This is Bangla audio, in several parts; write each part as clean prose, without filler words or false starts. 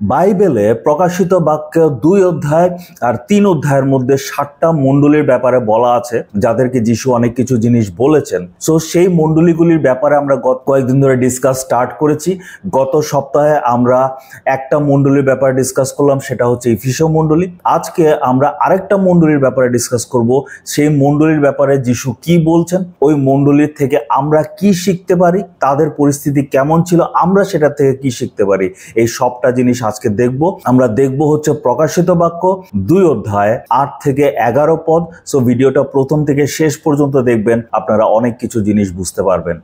বাইবেলে প্রকাশিত বাক্য 2 অধ্যায় আর 3 অধ্যায়ের মধ্যে 7টা মণ্ডলীর ব্যাপারে বলা আছে, যাদেরকে যিশু অনেক কিছু জিনিস বলেছেন। সো সেই মণ্ডলীগুলির ব্যাপারে আমরা গত কয়েকদিন ধরে ডিসকাস স্টার্ট করেছি। গত সপ্তাহে আমরা একটা মণ্ডলীর ব্যাপারে ডিসকাস করলাম, সেটা হচ্ছে ইফিসীয় মণ্ডলী। আজকে আমরা আরেকটা মণ্ডলীর ব্যাপারে ডিসকাস করব। সেই মণ্ডলীর ব্যাপারে যিশু কি বলছেন, ওই মণ্ডলীর থেকে আমরা কি শিখতে পারি, তাদের পরিস্থিতি কেমন ছিল, আমরা সেটা থেকে কি শিখতে পারি, এই সবটা জিনিস আজকে দেখব। আমরা দেখব হচ্ছে প্রকাশিত বাক্য 2 অধ্যায় 8 থেকে 11 পদ। সো ভিডিওটা প্রথম থেকে শেষ পর্যন্ত দেখবেন, আপনারা অনেক কিছু জিনিস বুঝতে পারবেন।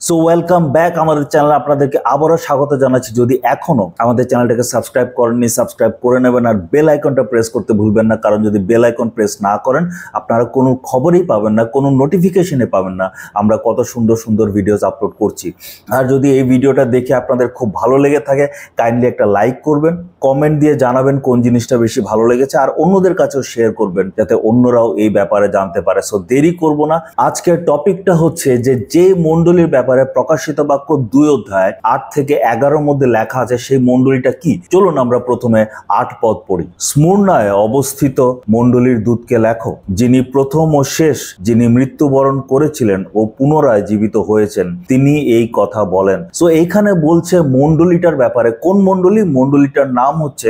সো ওয়েলকাম ব্যাক আমাদের চ্যানেলে আপনাদেরকে আবারও স্বাগত জানাচ্ছি। যদি এখনো আমাদের চ্যানেলটাকে সাবস্ক্রাইব করেননি, সাবস্ক্রাইব করে নেবেন আর বেল আইকনটা প্রেস করতে ভুলবেন না, কারণ যদি বেল আইকন প্রেস না করেন আপনারা কোনো খবরই পাবেন না, কোনো নোটিফিকেশনে পাবেন না আমরা কত সুন্দর সুন্দর ভিডিওস আপলোড করছি। আর যদি এই ভিডিওটা দেখে আপনাদের খুব ভালো লেগে থাকে, কাইন্ডলি একটা লাইক করবেন, কমেন্ট দিয়ে জানাবেন কোন জিনিসটা বেশি ভালো লেগেছে, আর অন্যদের কাছেও শেয়ার করবেন যাতে অন্যরাও এই ব্যাপারে জানতে পারে। সো দেরি করব না, আজকের টপিকটা হচ্ছে যে মণ্ডলীর ব্যাপারে প্রকাশিত বাক্য 2 অধ্যায় 8 থেকে 11 মধ্যে লেখা আছে, সেই মণ্ডলীটা কি। চলুন আমরা প্রথমে 8 পদ পড়ি। স্মুর্নায় অবস্থিত মণ্ডলীর দূতকে লেখো, যিনি প্রথম ও শেষ, যিনি মৃত্যুবরণ করেছিলেন ও পুনরায় জীবিত হয়েছেন, তিনি এই কথা বলেন। সো এইখানে বলছে মণ্ডলীটার ব্যাপারে। কোন মণ্ডলী? মণ্ডলীটার নাম হচ্ছে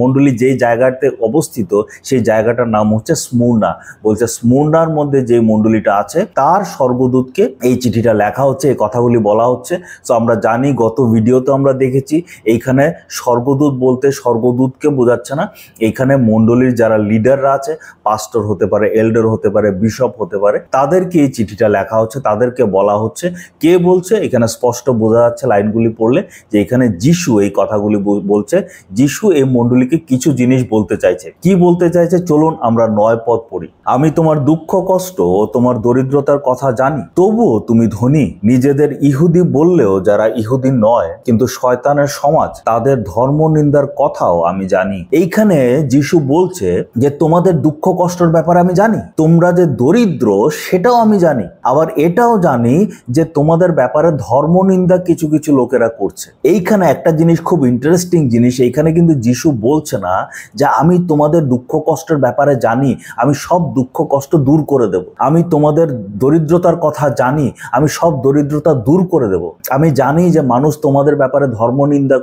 মণ্ডলী যেই জায়গাতে অবস্থিত সেই জায়গাটার নাম হচ্ছে স্মুর্না। বলছে স্মুর্নার মধ্যে যে মণ্ডলীটা আছে তার স্বর্গদূতকে এই চিঠিটা লেখা হচ্ছে, এই কথাগুলি বলা হচ্ছে। সো আমরা জানি, গত ভিডিওতে আমরা দেখেছি, এইখানে স্বর্গদূত বলতে স্বর্গদূতকে বোঝাচ্ছে না, এইখানে মণ্ডলীর যারা লিডাররা আছে, পাস্টর হতে পারে, এল্ডার হতে পারে, বিশপ হতে পারে, তাদেরকে এই চিঠিটা লেখা হচ্ছে, তাদেরকে বলা হচ্ছে। কে বলছে? এখানে স্পষ্ট বোঝা যাচ্ছে লাইনগুলি পড়লে যে এখানে যিশু এই কথাগুলি বলছে। যিশু এই মণ্ডলীকে কিছু জিনিস বলতে চাইছে। কি বলতে চাইছে? চলুন আমরা 9 পদ পড়ি। আমি তোমার দুঃখ কষ্ট ও তোমার দরিদ্রতার কথা জানি, তবুও তুমি ধনী। নিজেদের ইহুদি বললেও যারা ইহুদি নয় কিন্তু শয়তানের সমাজ, তাদের ধর্ম নিন্দার কথাও আমি জানি। এইখানে যিশু বলছে যে তোমাদের দুঃখ কষ্টের ব্যাপারে আমি জানি, তোমরা যে দরিদ্র সেটাও আমি জানি, আবার এটাও জানি যে তোমাদের ব্যাপারে ধর্ম নিন্দা কিছু কিছু লোকেরা করছে। এইখানে একটা জিনিস খুব ইন্টারেস্টিং জিনিস, এইখানে কিন্তু যিশু বলছে না যে আমি তোমাদের দুঃখ কষ্টের ব্যাপারে জানি, আমি সব দুঃখ কষ্ট দূর করে দেব। আমি তোমাদের দরিদ্রতার কথা জানি, আমি সব দরিদ্রতা দূর করে দেব। আমি জানি যে মানুষ তোমাদের ব্যাপারে ধর্ম নিন্দা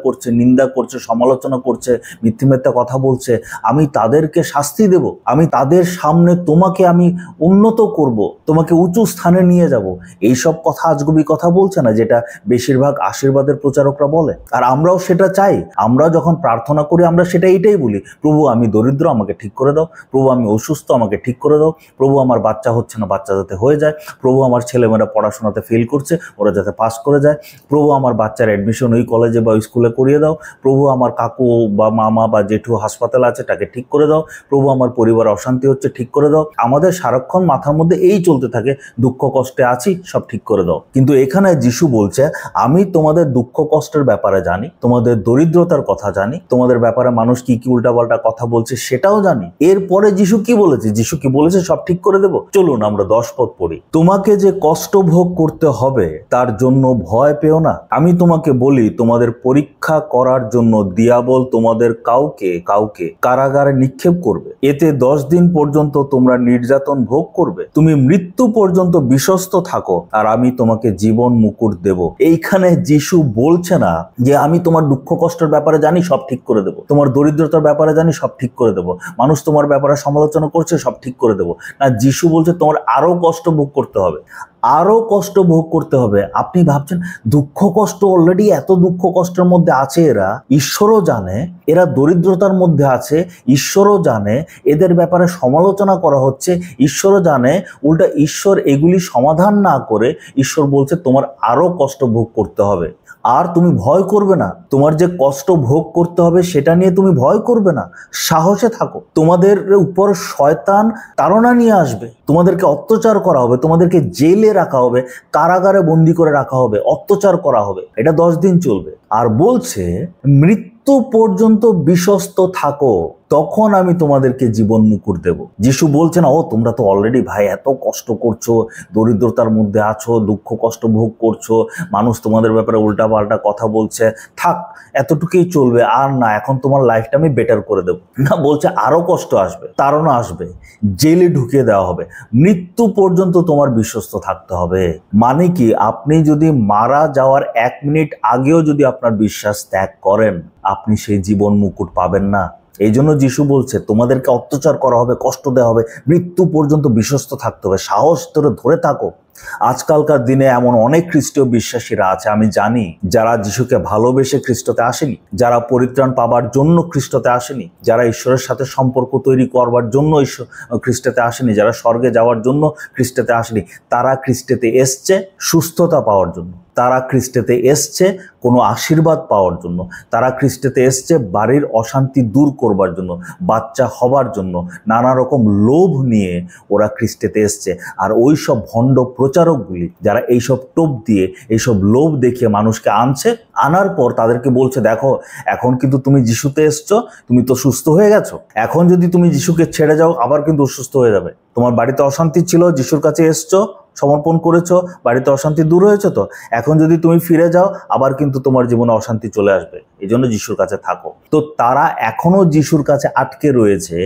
করছে, সমালোচনা করছে, মিথ্যা কথা বলছে, আমি তাদেরকে শাস্তি দেব। আমি তাদের সামনে তোমাকে আমি উন্নত করব, তোমাকে উঁচু স্থানে নিয়ে যাব। এইসব কথা আজগুবি কথা বলছে না, যেটা বেশিরভাগ আশীর্বাদের প্রচারকরা বলে। আর আমরাও সেটা চাই। আমরা যখন প্রার্থনা করি আমরা এটাই বলি, প্রভু আমি দরিদ্র, আমাকে ঠিক করে দাও। প্রভু আমি অসুস্থ, আমাকে ঠিক করে দাও। প্রভু আমার বাচ্চা হচ্ছে না, বাচ্চা যাতে হয়ে যায়। প্রভু আমার ছেলেমেয়েরা পড়াশোনাতে ফেল করছে, ওরা যাতে পাস করে যায়। প্রভু আমার বাচ্চার অ্যাডমিশন ওই কলেজে বা ওই স্কুলে করিয়ে দাও। প্রভু আমার কাকু বা মামা বা জেঠু হাসপাতাল আছে, তাকে ঠিক করে দাও। প্রভু আমার পরিবার অশান্তি হচ্ছে, ঠিক করে দাও। আমাদের সারাক্ষণ মাথার মধ্যে এই চলতে থাকে, দুঃখ কষ্টে আছি, সব ঠিক করে দাও। কিন্তু এখানে যিশু বলছে আমি তোমাদের দুঃখ কষ্টের ব্যাপারে জানি, তোমাদের দরিদ্রতার কথা জানি, তোমাদের ব্যাপারে মানুষ কি কি উল্টাপাল্টা কথা বলছে সেটাও জানি। এরপরে যিশু কি বলেছে? যিশু কি বলেছে সব ঠিক করে দেব? চলুন আমরা 10 পদ পড়ি। তোমাকে যে কষ্ট ভোগ করতে হবে তার জন্য ভয় পেও না। আমি তোমাকে বলি, তোমাদের পরীক্ষা করার জন্য দিয়াবল তোমাদের কাউকে কারাগারে নিক্ষেপ করবে। এতে 10 দিন পর্যন্ত তোমরা নির্যাতন ভোগ করবে। তুমি মৃত্যু পর্যন্ত বিশ্বস্ত থাকো, আর আমি তোমাকে জীবন মুকুট দেব। এইখানে যিশু বলছে না যে আমি তোমার দুঃখ কষ্টের ব্যাপারে জানি, সব ঠিক করে দেব। তোমার দরিদ্রতার ব্যাপারে জানি, সব ঠিক করে দেব। মানুষ তোমার ব্যাপারে সমালোচনা করছে, সব ঠিক করে দেব। না, যিশু বলছে তোমার আরো কষ্ট ভোগ করতে হবে, আরো কষ্ট ভোগ করতে হবে। আপনি ভাবছেন দুঃখ কষ্ট, অলরেডি এত দুঃখ কষ্টের মধ্যে আছে এরা, ঈশ্বরও জানে এরা দরিদ্রতার মধ্যে আছে, ঈশ্বরও জানে এদের ব্যাপারে সমালোচনা করা হচ্ছে, ঈশ্বরও জানে। উল্টা ঈশ্বর এগুলি সমাধান না করে ঈশ্বর বলছে তোমার আরো কষ্ট ভোগ করতে হবে। আর তুমি ভয় করবে না, তোমার যে কষ্ট ভোগ করতে হবে সেটা নিয়ে তুমি ভয় করবে না, সাহসে থাকো। তোমাদের উপর শয়তান তাড়না নিয়ে আসবে, তোমাদেরকে অত্যাচার করা হবে, তোমাদেরকে জেলে রাখা হবে, কারাগারে বন্দি করে রাখা হবে, অত্যাচার করা হবে। এটা 10 দিন চলবে। আর বলছে মৃত্যু পর্যন্ত বিশ্বস্ত থাকো। তখন আমি তোমাদেরকে জীবন মুকুট দেব। যিশু বলছে না, ও তোমরা তো অলরেডি ভাই এত কষ্ট করছো, দরিদ্রতার মধ্যে আছো, দুঃখ কষ্ট ভোগ করছো, মানুষ তোমাদের ব্যাপারে উল্টাপাল্টা কথা বলছে, থাক এতটুকুই চলবে, আর না, এখন তোমার লাইফটা আমি বেটার করে দেবো না। বলছে আরো কষ্ট আসবে, তাড়না আসবে, জেলে ঢুকিয়ে দেওয়া হবে, মৃত্যু পর্যন্ত তোমার বিশ্বস্ত থাকতে হবে। মানে কি, আপনি যদি মারা যাওয়ার 1 মিনিট আগেও যদি আপনার বিশ্বাস ত্যাগ করেন, আপনি সেই জীবন মুকুট পাবেন না। এই জন্য যিশু বলছে তোমাদেরকে অত্যাচার করা হবে, কষ্ট দেওয়া হবে, মৃত্যু পর্যন্ত বিশ্বস্ত থাকতে হবে, সাহস ধরে থাকো। আজকালকার দিনে এমন অনেক খ্রিস্টীয় বিশ্বাসীরা আছে, আমি জানি, যারা যিশুকে ভালোবেসে খ্রিস্টতে আসেনি, যারা পরিত্রাণ পাবার জন্য খ্রিস্টতে আসেনি, যারা ঈশ্বরের সাথে সম্পর্ক তৈরি করবার জন্য খ্রিস্টতে আসেনি, যারা স্বর্গে যাওয়ার জন্য খ্রিস্টতে আসেনি, তারা খ্রিস্টতে এসছে সুস্থতা পাওয়ার জন্য, তারা খ্রিস্টতে এসছে কোনো আশীর্বাদ পাওয়ার জন্য, তারা খ্রিস্টতে এসছে বাড়ির অশান্তি দূর করবার জন্য, বাচ্চা হবার জন্য, নানা রকম লোভ নিয়ে ওরা খ্রিস্টতে এসছে। আর ওই সব ভণ্ড প্রচারকগুলি যারা এইসব টোপ দিয়ে, এইসব লোভ দেখিয়ে মানুষকে আনছে, আনার পর তাদেরকে বলছে দেখো, এখন কিন্তু তুমি যিশুতে এসছো, তুমি তো সুস্থ হয়ে গেছো, এখন যদি তুমি যিশুকে ছেড়ে যাও আবার কিন্তু অসুস্থ হয়ে যাবে। তোমার বাড়িতে অশান্তি ছিল, যিশুর কাছে এসছো, সমর্পণ করেছো, বাড়িতে অশান্তি দূর হয়েছে, তো এখন যদি তুমি ফিরে যাও আবার কিন্তু তোমার জীবনে অশান্তি চলে আসবে, এই জন্য যিশুর কাছে থাকো। তো তারা এখনো যিশুর কাছে আটকে রয়েছে,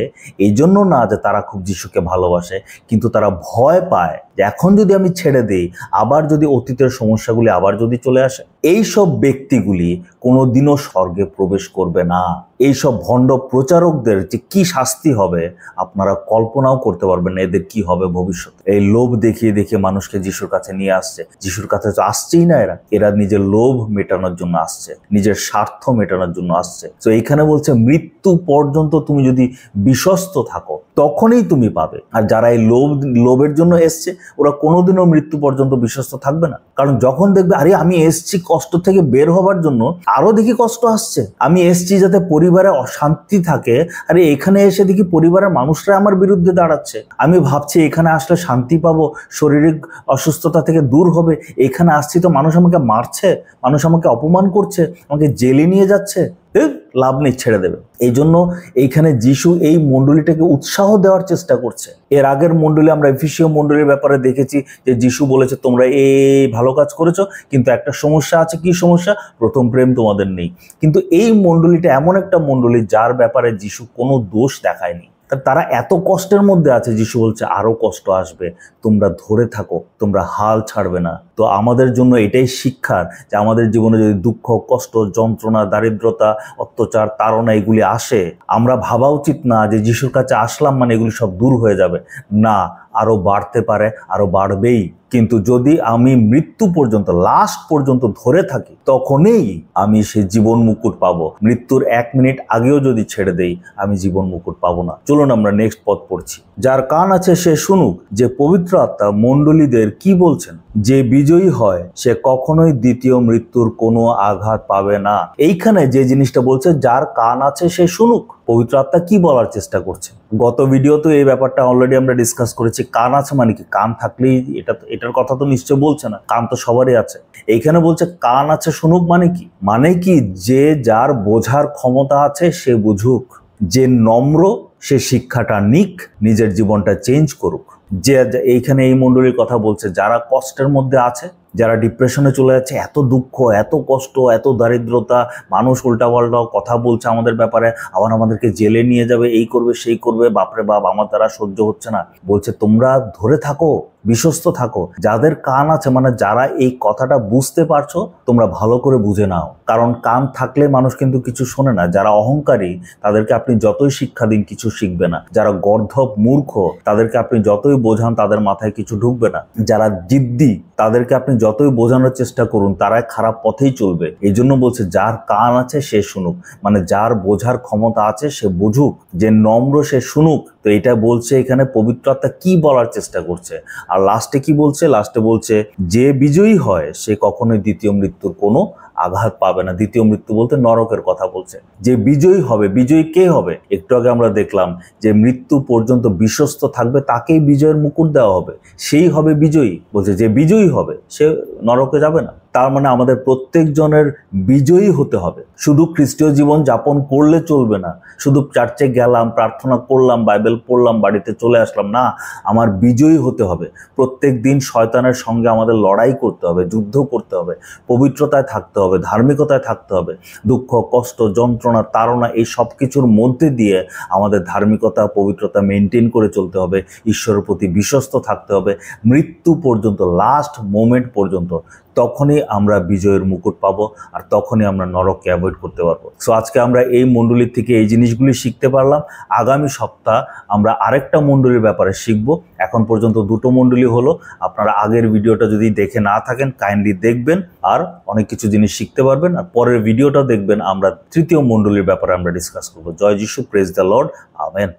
এই জন্য না যে তারা খুব যিশুকে ভালোবাসে, কিন্তু তারা ভয় পায় যে এখন যদি আমি ছেড়ে দিই, আবার যদি অতীতের সমস্যাগুলি আবার যদি চলে আসে। এই সব ব্যক্তিগুলি কোনোদিনও স্বর্গে প্রবেশ করবে না। এইসব ভণ্ড প্রচারকদের যে কি শাস্তি হবে আপনারা কল্পনাও করতে পারবেন না, এদের কি হবে ভবিষ্যতে। এই লোভ দেখিয়ে দেখিয়ে মানুষকে যিশুর কাছে নিয়ে আসছে। যিশুর কাছে তো আসছেই না, এরা নিজের লোভ মেটানোর জন্য আসছে, নিজের স্বার্থ মেটানোর জন্য আসছে। তো এইখানে বলছে মৃত্যু পর্যন্ত তুমি যদি বিশ্বস্ত থাকো তখনই তুমি পাবে। আর যারা এই লোভের জন্য এসছে, ওরা কোনোদিনও মৃত্যু পর্যন্ত বিশ্বস্ত থাকবে না। কারণ যখন দেখবে আরে আমি এসছি কষ্ট থেকে বের হবার জন্য, আরো দেখি কষ্ট আসছে, আমি এসছি যাতে পরিবারে অশান্তি থাকে, আরে এখানে এসে দেখি পরিবারের মানুষরা আমার বিরুদ্ধে দাঁড়াচ্ছে, আমি ভাবছি এখানে আসলে শান্তি পাবো, শারীরিক অসুস্থতা থেকে দূর হবে, এখানে আসছি তো মানুষ আমাকে মারছে, মানুষ আমাকে অপমান করছে, আমাকে জেলে নিয়ে যাচ্ছে, লাভ নেই, ছেড়ে দেবে। এই জন্য এইখানে যিশু এই মণ্ডলীটাকে উৎসাহ দেওয়ার চেষ্টা করছে। এর আগের মণ্ডলী আমরা এফিসীয় মণ্ডলীর ব্যাপারে দেখেছি যে যিশু বলেছে তোমরা এই ভালো কাজ করেছো, কিন্তু একটা সমস্যা আছে। কি সমস্যা? প্রথম প্রেম তোমাদের নেই। কিন্তু এই মণ্ডলীটা এমন একটা মণ্ডলী যার ব্যাপারে যিশু কোনো দোষ দেখায়নি। তারা এত কষ্টের মধ্যে আছে, যিশু বলছে আরো কষ্ট আসবে, তোমরা ধরে থাকো, তোমরা হাল ছাড়বে না। তো আমাদের জন্য এটাই শিক্ষার যে আমাদের জীবনে যদি দুঃখ, কষ্ট, যন্ত্রণা, দারিদ্রতা, অত্যাচার, তাড়না এগুলি আসে, আমরা ভাবা উচিত না যে যিশুর কাছে আসলাম মানে এগুলি সব দূর হয়ে যাবে। না, আরো বাড়তে পারে, আরো বাড়বেই। কিন্তু যদি আমি মৃত্যু পর্যন্ত, লাস্ট পর্যন্ত ধরে থাকি, তখনই আমি সেই জীবন মুকুট পাবো। মৃত্যুর 1 মিনিট আগেও যদি ছেড়ে দেই, আমি জীবন মুকুট পাবো না। চলুন আমরা নেক্সট পদ পড়ছি। যার কান আছে সে শুনুক যে পবিত্র আত্মা মণ্ডলীদের কি বলছেন। যে বিজয়ী হয় সে কখনোই দ্বিতীয় মৃত্যুর কোনো আঘাত পাবে না। এইখানে যে জিনিসটা বলছে, যার কান আছে সে শুনুক। পবিত্র আত্মা কি বলার চেষ্টা করছে? গত ভিডিওতে এই ব্যাপারটা অলরেডি আমরা ডিসকাস করেছি। কান আছে মানে কি? কান থাকলেই এটার কথা তো নিশ্চয় বলছে না, কান তো সবারই আছে। এইখানে বলছে কান আছে শুনুক মানে কি? মানে কি, যে যার বোঝার ক্ষমতা আছে সে বুঝুক, যে নম্র সে শিক্ষাটা নিক, নিজের জীবনটা চেঞ্জ করুক। যে এইখানে এই মণ্ডলীর কথা বলছে, যারা কষ্টের মধ্যে আছে, যারা ডিপ্রেশনে চলে যাচ্ছে, এত দুঃখ, এত কষ্ট, এত দারিদ্রতা, মানুষ উল্টাপাল্টা কথা বলছে আমাদের ব্যাপারে, আবার আমাদেরকে জেলে নিয়ে যাবে, এই করবে সেই করবে, বাপরে বাপ আমার দ্বারা সহ্য হচ্ছে না। বলছে তোমরা ধরে থাকো, বিশ্বস্ত থাকো। যাদের কান আছে মানে যারা এই কথাটা বুঝতে পারছো, তোমরা ভালো করে বুঝে নাও। কারণ কান থাকলে মানুষ কিন্তু কিছু শোনে না। যারা অহংকারী তাদেরকে আপনি যতই শিক্ষা দিন কিছু শিখবে না। যারা গর্ধব মূর্খ তাদেরকে আপনি যতই বোঝান তাদের মাথায় কিছু ঢুকবে না। যারা জিদ্দি তাদেরকে আপনি যতই বোঝানোর চেষ্টা করুন তারাই খারাপ পথেই চলবে। এই জন্য বলছে যার কান আছে সে শুনুক, মানে যার বোঝার ক্ষমতা আছে সে বুঝুক, যে নম্র সে শুনুক। তো এটা বলছে এখানে পবিত্র আত্মা কি বলার চেষ্টা করছে। আর লাস্টে কি বলছে? লাস্টে বলছে যে বিজয়ী হয় সে কখনোই দ্বিতীয় মৃত্যুর কোনো আঘাত পাবে না। দ্বিতীয় মৃত্যু বলতে নরকের কথা বলছে। যে বিজয়ী হবে, বিজয়ী কে হবে? একটু আগে আমরা দেখলাম যে মৃত্যু পর্যন্ত বিশ্বস্ত থাকবে তাকেই বিজয়ের মুকুট দেওয়া হবে, সেই হবে বিজয়ী। বলছে যে বিজয়ী হবে সে নরকে যাবে না। তার মানে আমাদের প্রত্যেকজনের বিজয়ী হতে হবে। শুধু খ্রিস্টীয় জীবন যাপন করলে চলবে না, শুধু চার্চে গেলাম, প্রার্থনা করলাম, বাইবেল পড়লাম, বাড়িতে চলে আসলাম না। আমার বিজয়ী হতে হবে। প্রত্যেক দিন শয়তানের সঙ্গে আমাদের লড়াই করতে হবে, যুদ্ধ করতে হবে, পবিত্রতায় থাকতে হবে, ধার্মিকতায় থাকতে হবে। দুঃখ, কষ্ট, যন্ত্রণা, তাড়না এই সব কিছুর মধ্যে দিয়ে আমাদের ধার্মিকতা, পবিত্রতা মেনটেন করে চলতে হবে। ঈশ্বরের প্রতি বিশ্বস্ত থাকতে হবে মৃত্যু পর্যন্ত, লাস্ট মোমেন্ট পর্যন্ত। তখনই আমরা বিজয়ের মুকুট পাবো, আর তখনই আমরা নরককে অ্যাভয়েড করতে পারবো। সো আজকে আমরা এই মণ্ডলীর থেকে এই জিনিসগুলি শিখতে পারলাম। আগামী সপ্তাহ আমরা আরেকটা মণ্ডলীর ব্যাপারে শিখবো। এখন পর্যন্ত দুটো মণ্ডলী হলো। আপনারা আগের ভিডিওটা যদি দেখে না থাকেন কাইন্ডলি দেখবেন, আর অনেক কিছু জিনিস শিখতে পারবেন। আর পরের ভিডিওটা দেখবেন, আমরা তৃতীয় মণ্ডলীর ব্যাপারে আমরা ডিসকাস করবো। জয় যিশু, প্রেজ দ্য লর্ড, আমেন।